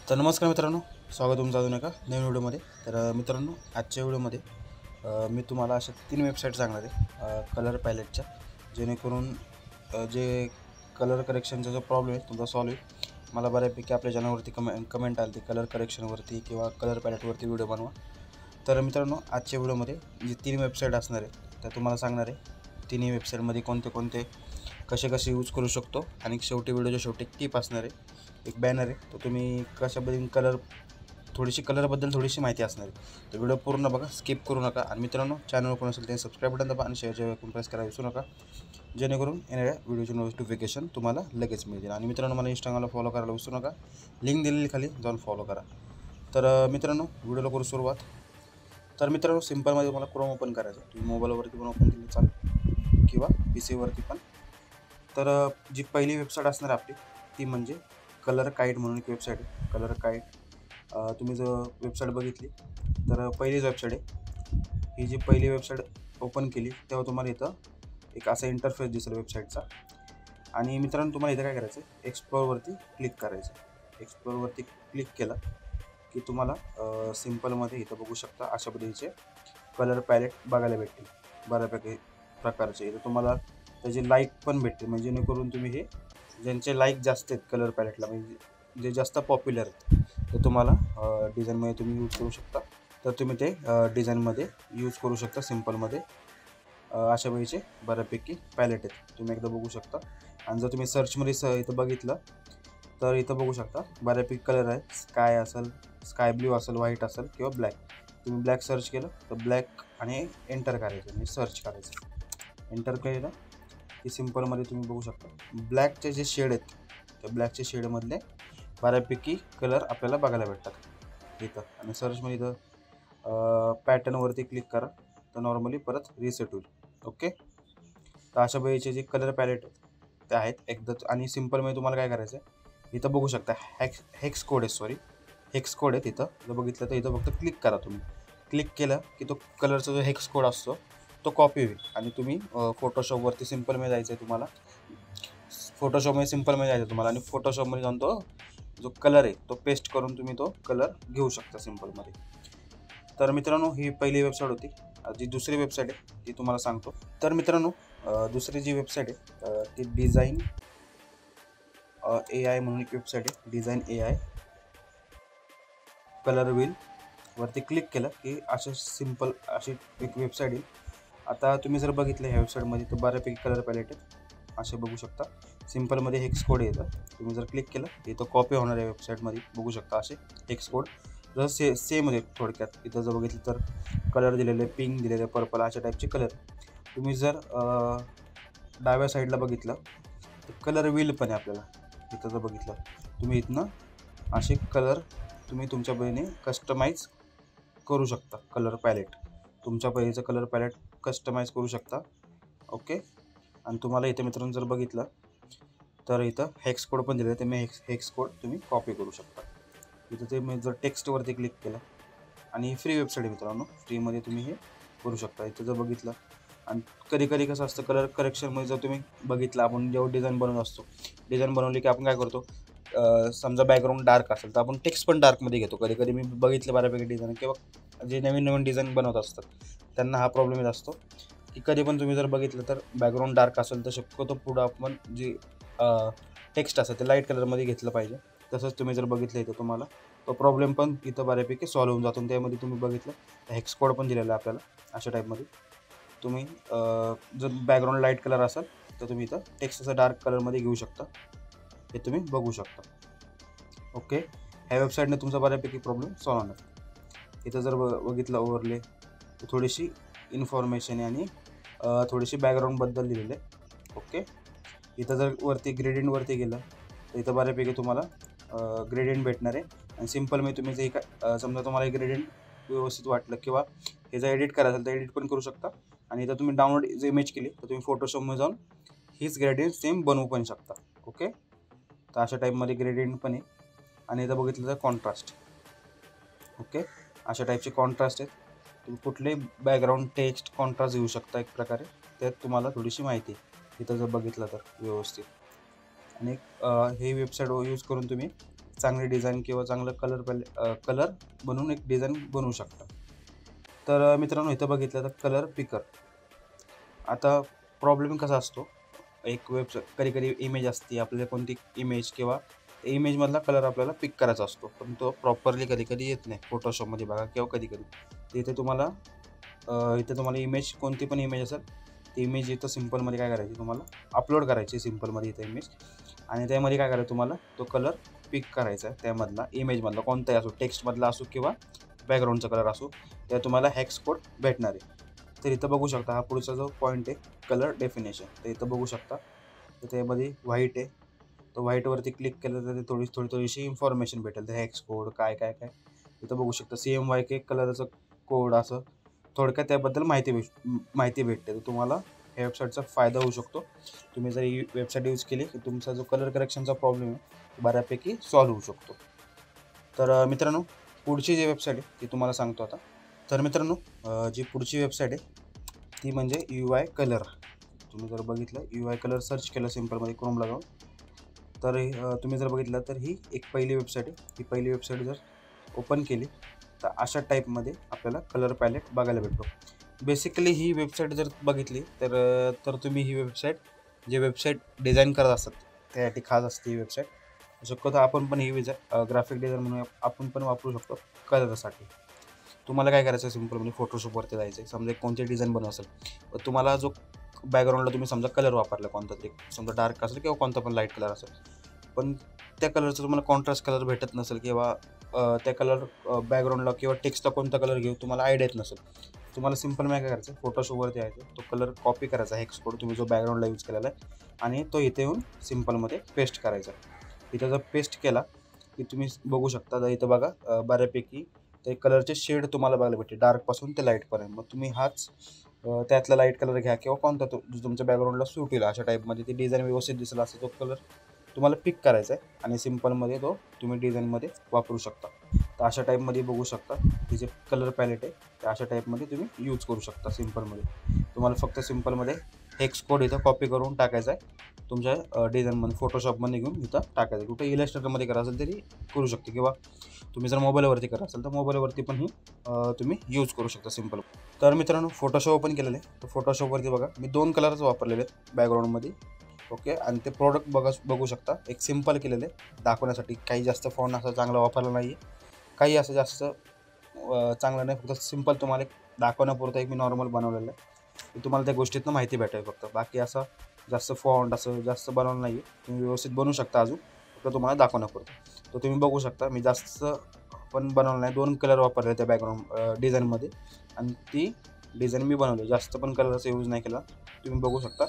तर नमस्कार मित्रांनो, स्वागत तुमचं अजून एका नवीन व्हिडिओमध्ये. तर मित्रांनो, आजच्या व्हिडिओमध्ये मी तुम्हाला अशा 3 वेबसाईट सांगणार आहे कलर पॅलेटच्या, जेणेकरून जे कलर करेक्शनचा जो प्रॉब्लेम आहे तुमचा सॉल्व्ह होईल. मला बऱ्यापैकी आपल्या चॅनलवरती कमेंट आली, कलर करेक्शनवरती किंवा कलर पॅलेटवरती व्हिडिओ बनवा. तर मित्रांनो, आजच्या व्हिडिओमध्ये जी 3 वेबसाईट असणार आहे त्या तुम्हाला सांगणार आहे. तिन्ही वेबसाईटमध्ये कोणते कोणते कसे यूज करू शकतो, आणि शेवटी व्हिडिओच्या शेवटी एक टिप असणार आहे, एक बॅनर आहे. तर तुम्ही कशा पद्धतीने कलरबद्दल थोडीशी माहिती असणार आहे. तर व्हिडिओ पूर्ण बघा, स्किप करू नका. आणि मित्रांनो, चॅनल कोण असेल ते सबस्क्राईब बटन दाबा आणि शेअरच्या ऐकून प्रेस करायला विसरू नका, जेणेकरून येणाऱ्या व्हिडिओची नोटिफिकेशन तुम्हाला लगेच मिळतील. आणि मित्रांनो, मला इंस्टाग्रामला फॉलो करायला विसरू नका, लिंक दिलेली खाली जाऊन फॉलो करा. तर मित्रांनो, व्हिडिओला करू सुरुवात. तर मित्रांनो, सिम्पलमध्ये तुम्हाला क्रोम ओपन करायचं. तुम्ही मोबाईलवरती पण ओपन केलं चालेल किंवा पी सीवरती पण. तर जी पहिली वेबसाईट असणार आपली ती म्हणजे कलर काईट म्हणून एक वेबसाईट आहे. कलर काईट तुम्ही जर वेबसाईट बघितली तर पहिलीच वेबसाईट आहे. ही जी पहिली वेबसाईट ओपन केली तेव्हा तुम्हाला इथं एक असा इंटरफेस दिसेल वेबसाईटचा. आणि मित्रांनो, तुम्हाला इथं काय करायचं आहे, एक्सप्लोरवरती क्लिक करायचं. एक्सप्लोरवरती क्लिक केलं की तुम्हाला सिम्पलमध्ये इथं बघू शकता अशा पद्धतीचे कलर पॅलेट बघायला भेटतील बऱ्यापैकी प्रकारचे. इथं तुम्हाला त्याचे लाईक पण भेटते, म्हणजे जेणेकरून तुम्ही हे ज्यांचे लाईक जास्त आहेत कलर पॅलेटला, म्हणजे जे जास्त पॉप्युलर आहेत, ते तुम्हाला डिझाईनमध्ये तुम्ही यूज करू शकता. तर तुम्ही ते डिझाईनमध्ये यूज करू शकता. सिम्पलमध्ये अशा वेळीचे बऱ्यापैकी पॅलेट आहेत, तुम्ही एकदा बघू शकता. आणि जर तुम्ही सर्चमध्ये इथं बघितलं तर इथं बघू शकता बऱ्यापैकी कलर आहे. स्काय असेल, स्काय ब्ल्यू असेल, व्हाईट असेल किंवा ब्लॅक. तुम्ही ब्लॅक सर्च केलं तर ब्लॅक आणि एंटर करायचं, म्हणजे सर्च करायचं. एंटर केलं की सिम्पलमध्ये तुम्ही बघू शकता ब्लॅकचे जे शेड आहेत, त्या ब्लॅकच्या शेडमधले बऱ्यापैकी कलर आपल्याला बघायला भेटतात इथं. आणि सर्चमध्ये इथं पॅटर्नवरती क्लिक करा तर नॉर्मली परत रिसेट होईल. ओके. तर अशा वेळेचे जे कलर पॅलेट ते आहेत एकदाच. आणि सिम्पलमध्ये तुम्हाला काय करायचं आहे, इथं बघू शकता हेक्स कोड आहे, हेक्स कोड आहे. तिथं जर बघितलं तर इथं फक्त क्लिक करा. तुम्ही क्लिक केलं की तो कलरचा जो हेक्स कोड असतो तो कॉपी होईल. आणि तुम्ही फोटोशॉपवरती सिम्पलमध्ये जायचं आहे तुम्हाला. आणि फोटोशॉपमध्ये जाऊन तो जो कलर आहे तो पेस्ट करून तुम्ही तो कलर घेऊ शकता सिम्पलमध्ये. तर मित्रांनो, ही पहिली वेबसाईट होती. जी दुसरी वेबसाईट आहे ती तुम्हाला सांगतो. तर मित्रांनो, दुसरी जी वेबसाईट आहे ती डिझाईन AI म्हणून एक वेबसाईट आहे. डिझाईन AI कलर व्हील वरती क्लिक केलं की अशी एक वेबसाईट येईल. आता तुम्ही जर बघितलं ह्या वेबसाईटमध्ये तर बऱ्यापैकी कलर पॅलेट आहेत, असे बघू शकता. सिम्पलमध्ये हेक्स कोड येतं. तुम्ही जर क्लिक केलं तर इथं कॉपी होणार आहे वेबसाईटमध्ये, बघू शकता असे हेक्स कोड. जर सेम आहे थोडक्यात. इथं जर बघितलं तर कलर दिलेले, पिंक दिलेले, पर्पल अशा टाईपचे कलर. तुम्ही जर डाव्या साईडला बघितलं तर कलर व्हील पण आहे आपल्याला. इथं जर बघितलं तुम्ही इथनं असे कलर तुम्ही तुमच्या परीने कस्टमाइज करू शकता. कलर पॅलेट तुमच्या परीचं कलर पॅलेट कस्टमाइज करू शकता. ओके. आणि तुम्हाला इथे मित्रांनो जर बघितलं तर इथं हेक्स कोड पण दिलेलं आहे. तुम्ही हेक्स कोड तुम्ही कॉपी करू शकता. इथं ते मी जर टेक्स्टवरती क्लिक केलं, आणि फ्री वेबसाईट आहे मित्रांनो, फ्रीमध्ये तुम्ही हे करू शकता. इथं जर बघितलं, आणि कधी कसं असतं कलर करेक्शनमध्ये जर तुम्ही बघितलं, आपण जेव्हा डिझाईन बनवत असतो, डिझाईन बनवली की आपण काय करतो, समजा बॅकग्राऊंड डार्क असेल तर आपण टेक्स्ट पण डार्कमध्ये घेतो. कधी मी बघितलं बऱ्यापैकी डिझाईन, किंवा जे नवीन डिझाईन बनवत असतात त्यांना हा प्रॉब्लेम येत असतो की कधी पण तुम्ही जर बघितलं तर बॅकग्राऊंड डार्क असेल तर शक्यतो पुढं आपण जे टेक्स्ट असेल ते लाईट कलरमध्ये घेतलं पाहिजे. तसंच तुम्ही जर बघितलं इथं तुम्हाला तो प्रॉब्लेम पण इथं बऱ्यापैकी सॉल्व्ह होऊन जातो. त्यामध्ये तुम्ही बघितलं तर हेक्स कोड पण दिलेला आहे आपल्याला अशा टाईपमध्ये. तुम्ही जर बॅकग्राऊंड लाईट कलर असेल तर तुम्ही इथं टेक्स्ट असं डार्क कलरमध्ये घेऊ शकता. हे तुम्ही बघू शकता. ओके. ह्या वेबसाईटने तुमचा बऱ्यापैकी प्रॉब्लेम सॉल्व्ह होणार. इथं जर बघितलं ओव्हरले तर थोडीशी इन्फॉर्मेशन आणि थोडीशी बॅकग्राऊंडबद्दल दिलेलं आहे. ओके. इथं जर वरती ग्रेडियंटवरती गेलं तर इथं बऱ्यापैकी तुम्हाला ग्रेडियंट भेटणार आहे. आणि सिम्पलमध्ये तुम्ही जे समजा तुम्हाला एक ग्रेडियंट व्यवस्थित वाटलं किंवा हे जर एडिट करायचं असेल तर एडिट पण करू शकता. आणि इथं तुम्ही डाउनलोड जर इमेज केली तर तुम्ही फोटोशॉपमध्ये जाऊन हीच ग्रेडियंट सेम बनवू पण शकता. ओके. तर अशा टाईपमध्ये ग्रेडियंट पण आहे. आणि इथं बघितलं तर कॉन्ट्रास्ट. ओके. अशा टाईपचे कॉन्ट्रास्ट आहेत. तुम्ही कुठलेही बॅकग्राऊंड टेक्स्ट कॉन्ट्रास्ट घेऊ शकता एक प्रकारे. त्यात तुम्हाला थोडीशी माहिती आहे इथं जर बघितलं तर व्यवस्थित. आणि हे वेबसाईट यूज करून तुम्ही चांगली डिझाईन किंवा चांगलं कलर बनवून एक डिझाईन बनवू शकता. तर मित्रांनो इथं बघितलं तर कलर पिकर. आता प्रॉब्लेम कसा असतो, एक कधी कधी इमेज असते, आपल्याला कोणती इमेज किंवा इमेजमधला कलर आपल्याला पिक करायचा असतो, पण तो प्रॉपरली कधी कधी येत नाही फोटोशॉपमध्ये बघा किंवा कधी कधी. तर इथे तुम्हाला इमेज कोणती पण इमेज असेल, ती इमेज इथं सिम्पलमध्ये काय करायची, तुम्हाला अपलोड करायची सिम्पलमध्ये इथं इमेज. आणि त्यामध्ये काय करायचं, तुम्हाला तो कलर पिक करायचा आहे त्यामधला, इमेजमधला कोणताही असो, टेक्स्टमधला असो किंवा बॅकग्राऊंडचा कलर असो, त्या तुम्हाला हॅक्स कोड भेटणार आहे. तर इथं बघू शकता हा पुढचा जो पॉईंट आहे कलर डेफिनेशन. तर इथं बघू शकता तर त्यामध्ये व्हाईट आहे. तर व्हाईटवरती क्लिक केलं तर थोडीशी इन्फॉर्मेशन भेटेल, तर हॅक्स कोड काय काय काय इथं बघू शकता. CMYK कलरचं कोड, असं थोडक्यात त्याबद्दल माहिती भेटते. तर तुम्हाला ह्या वेबसाईटचा फायदा होऊ शकतो. तुम्ही जर ही वेबसाईट यूज केली तर तुमचा जो कलर करेक्शनचा प्रॉब्लेम आहे बऱ्यापैकी सॉल्व्ह होऊ शकतो. तर मित्रांनो पुढची जी वेबसाईट आहे ती तुम्हाला सांगतो आता. तर मित्रांनो जी पुढची वेबसाईट आहे ती म्हणजे UI कलर. तुम्ही जर बघितलं UI कलर सर्च केलं सिम्पलमध्ये क्रोमला जाऊन, तर तुम्ही जर बघितलं तर ही एक पहिली वेबसाईट आहे. ही पहिली वेबसाईट जर ओपन केली तर अशा टाईपमध्ये आपल्याला कलर पॅलेट बघायला भेटतो. बेसिकली ही वेबसाईट जर बघितली तर तुम्ही ही वेबसाईट डिझाईन करत असतात त्यासाठी खास असते ही वेबसाईट. शक्यतो आपण पण ही ग्राफिक डिझाईन म्हणून आपण पण वापरू शकतो कलरसाठी. तुम्हाला काय करायचं आहे, सिम्पलमध्ये फोटोशॉपवरती जायचं आहे. समजा कोणती डिझाईन बनव असेल, तर तुम्हाला जो बॅकग्राऊंडला तुम्ही समजा कलर वापरला कोणता तरी, समजा डार्क असेल किंवा कोणता पण लाईट कलर असेल, पण त्या कलरचं तुम्हाला कॉन्ट्रास्ट कलर भेटत नसेल किंवा त्या कलर बॅकग्राऊंडला किंवा टेक्स्टला कोणता कलर घेऊ तुम्हाला आयडिया येत नसेल, तुम्हाला सिम्पल काय करायचं, फोटोशॉपवरती यायचं, तो कलर कॉपी करायचा हेक्स कोड तुम्ही जो बॅकग्राऊंडला यूज केलेला आहे, आणि तो इथे येऊन सिम्पलमध्ये पेस्ट करायचा. इथं जर पेस्ट केला की तुम्ही बघू शकता, तर इथं बघा बऱ्यापैकी ते कलरचे शेड तुम्हाला बघायला भेटते, डार्कपासून ते लाईटपर्यंत. मग तुम्ही त्यातला लाईट कलर घ्या किंवा कोणता जो तुमच्या बॅकग्राऊंडला सूट येईल अशा टाईपमध्ये, ती डिझाईन व्यवस्थित दिसेल असं तो कलर तुम्हाला पिक करायचा आहे आणि सिम्पलमध्ये तो तुम्ही डिझाईनमध्ये वापरू शकता. तर अशा टाईपमध्ये बघू शकता की जे कलर पॅलेट आहे त्या अशा टाईपमध्ये तुम्ही यूज करू शकता. सिम्पलमध्ये तुम्हाला फक्त सिम्पलमध्ये हेक्स कोड इथं कॉपी करून टाकायचा आहे, तुमच्या डिझाईनमध्ये फोटोशॉपमध्ये घेऊन इथं टाकायचं. कुठे इलस्ट्रेटरमध्ये करा असेल तरी करू शकते, किंवा तुम्ही जर मोबाईलवरती करा असेल तर मोबाईलवरती पण ही तुम्ही यूज करू शकता सिम्पल. तर मित्रांनो फोटोशॉप ओपन केलेलं आहे. तर फोटोशॉपवरती बघा मी 2 कलरच वापरलेले आहेत बॅकग्राऊंडमध्ये. ओके, आणि ते प्रोडक्ट बघू शकता एक सिम्पल केलेलं आहे दाखवण्यासाठी. काही जास्त फॉन्ट असं चांगला वापरला नाही आहे, काही असं जास्त चांगलं नाही, फक्त सिम्पल तुम्हाला एक दाखवण्यापुरतं एक मी नॉर्मल बनवलेलं आहे. तुम्हाला त्या गोष्टीतनं माहिती भेटेल फक्त, बाकी असं जास्त फॉन्ट असं जास्त बनवलं नाही आहे. तुम्ही व्यवस्थित बनवू शकता अजून, फक्त तुम्हाला दाखवण्यापुरतं. तर तुम्ही बघू शकता मी जास्त पण बनवलं नाही, 2 कलर वापरले त्या बॅकग्राऊंड डिझाईनमध्ये, आणि ती डिझाईन मी बनवली, जास्त पण कलरचा यूज नाही केला. तुम्ही बघू शकता.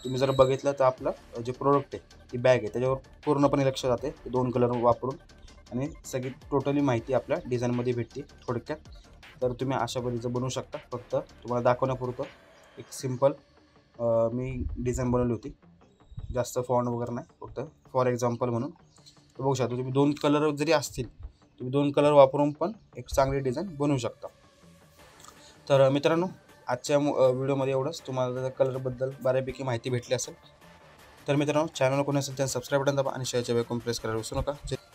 तुम्ही जर बघितलं तर आपलं जे प्रोडक्ट आहे ती बॅग आहे त्याच्यावर पूर्णपणे लक्ष जाते 2 कलर वापरून, आणि सगळी टोटली माहिती आपल्या डिझाईनमध्ये भेटते थोडक्यात. तर तुम्ही अशा पद्धतीचं बनवू शकता. फक्त तुम्हाला दाखवण्यापुरतं एक सिम्पल मी डिझाईन बनवली होती, जास्त फॉन्ट वगैरे नाही, फक्त फॉर एक्झाम्पल म्हणून. तर बघू शकता तुम्ही 2 कलर जरी असतील, तुम्ही 2 कलर वापरून पण एक चांगली डिझाईन बनवू शकता. तर मित्रांनो आजच्या व्हिडिओमध्ये एवढंच. तुम्हाला त्या कलरबद्दल बऱ्यापैकी माहिती भेटली असेल. तर मित्रांनो चॅनल कोणी असेल त्यानं सबस्क्राईब बटन दाबा आणि शेअरच्या वेळेला प्रेस करायला विसरू नका,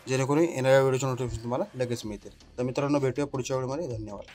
जेणेकरून येणाऱ्या व्हिडिओचे नोटिफिकेशन तुम्हाला लगेच मिळतील. तर मित्रांनो भेटूया पुढच्या व्हिडिओमध्ये. धन्यवाद.